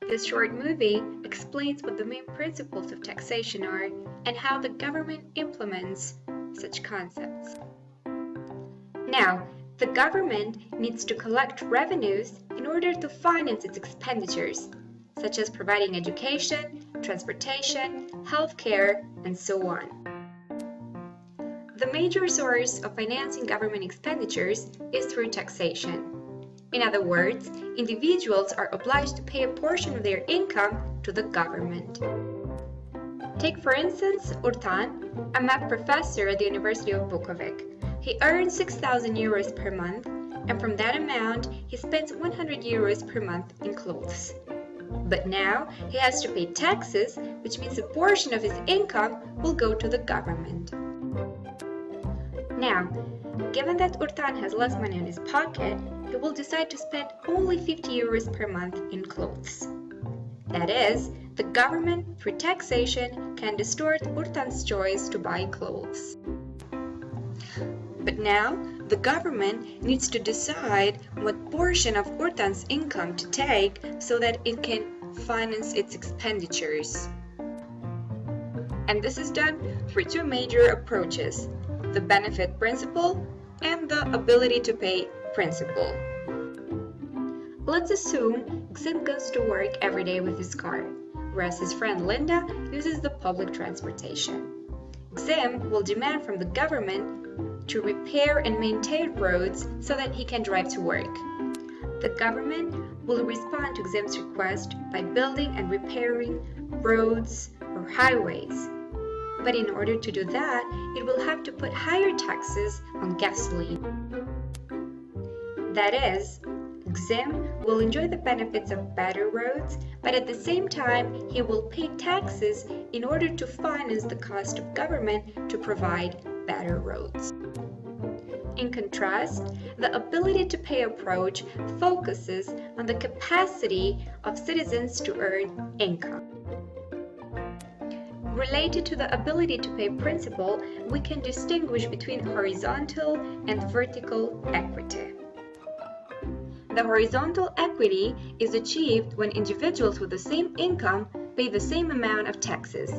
This short movie explains what the main principles of taxation are and how the government implements such concepts. Now, the government needs to collect revenues in order to finance its expenditures, such as providing education, transportation, healthcare, and so on. The major source of financing government expenditures is through taxation. In other words, individuals are obliged to pay a portion of their income to the government. Take for instance Urtan, a math professor at the University of Bukovic. He earns 6,000 euros per month, and from that amount he spends 100 euros per month in clothes. But now he has to pay taxes, which means a portion of his income will go to the government. Now, given that Urtan has less money in his pocket, he will decide to spend only 50 euros per month in clothes. That is, the government, through taxation, can distort Urtan's choice to buy clothes. But now, the government needs to decide what portion of Urtan's income to take so that it can finance its expenditures. And this is done through two major approaches: the benefit principle and the ability to pay principle. Let's assume Xim goes to work every day with his car, whereas his friend Linda uses the public transportation. Xim will demand from the government to repair and maintain roads so that he can drive to work. The government will respond to Xim's request by building and repairing roads or highways. But in order to do that, it will have to put higher taxes on gasoline. That is, Xim will enjoy the benefits of better roads, but at the same time, he will pay taxes in order to finance the cost of government to provide better roads. In contrast, the ability to pay approach focuses on the capacity of citizens to earn income. Related to the ability to pay principle, we can distinguish between horizontal and vertical equity. The horizontal equity is achieved when individuals with the same income pay the same amount of taxes.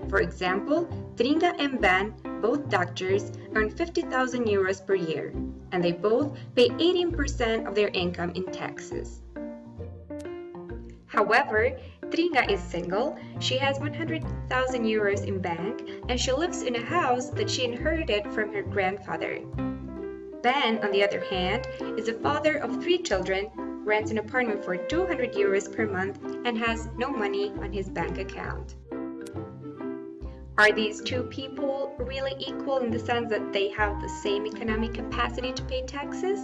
For example, Tringa and Ben, both doctors, earn 50,000 euros per year, and they both pay 18% of their income in taxes. However, Tringa is single, she has 100,000 euros in bank, and she lives in a house that she inherited from her grandfather. Ben, on the other hand, is a father of 3 children, rents an apartment for 200 euros per month, and has no money on his bank account. Are these two people really equal in the sense that they have the same economic capacity to pay taxes?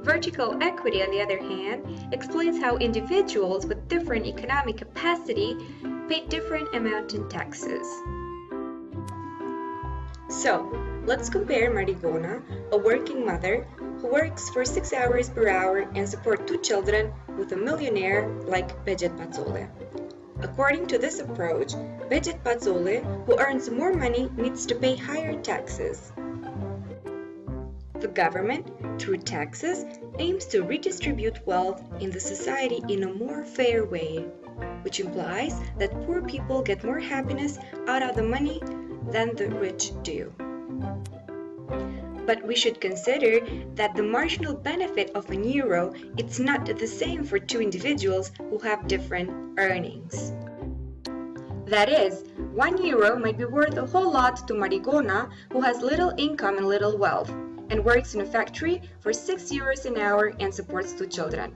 Vertical equity, on the other hand, explains how individuals with different economic capacity pay different amounts in taxes. So, let's compare Marigona, a working mother who works for 6 hours per hour and supports 2 children, with a millionaire like Beget Pazzole. According to this approach, Beget Pazzole, who earns more money, needs to pay higher taxes. The government, through taxes, aims to redistribute wealth in the society in a more fair way, which implies that poor people get more happiness out of the money than the rich do. But we should consider that the marginal benefit of €1 is not the same for 2 individuals who have different earnings. That is, €1 might be worth a whole lot to Marigona, who has little income and little wealth, and works in a factory for 6 euros an hour and supports 2 children.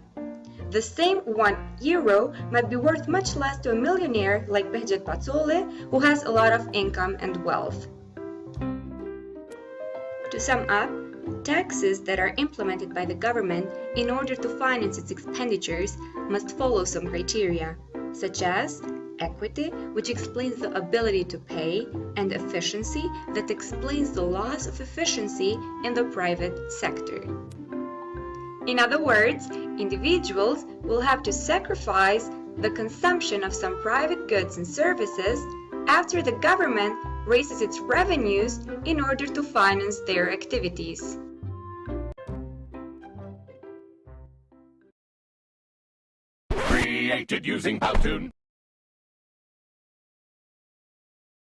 The same €1 might be worth much less to a millionaire like Beget Pazzole, who has a lot of income and wealth. To sum up, taxes that are implemented by the government in order to finance its expenditures must follow some criteria, such as equity, which explains the ability to pay, and efficiency, that explains the loss of efficiency in the private sector. In other words, individuals will have to sacrifice the consumption of some private goods and services after the government raises its revenues in order to finance their activities. Free created using Powtoon.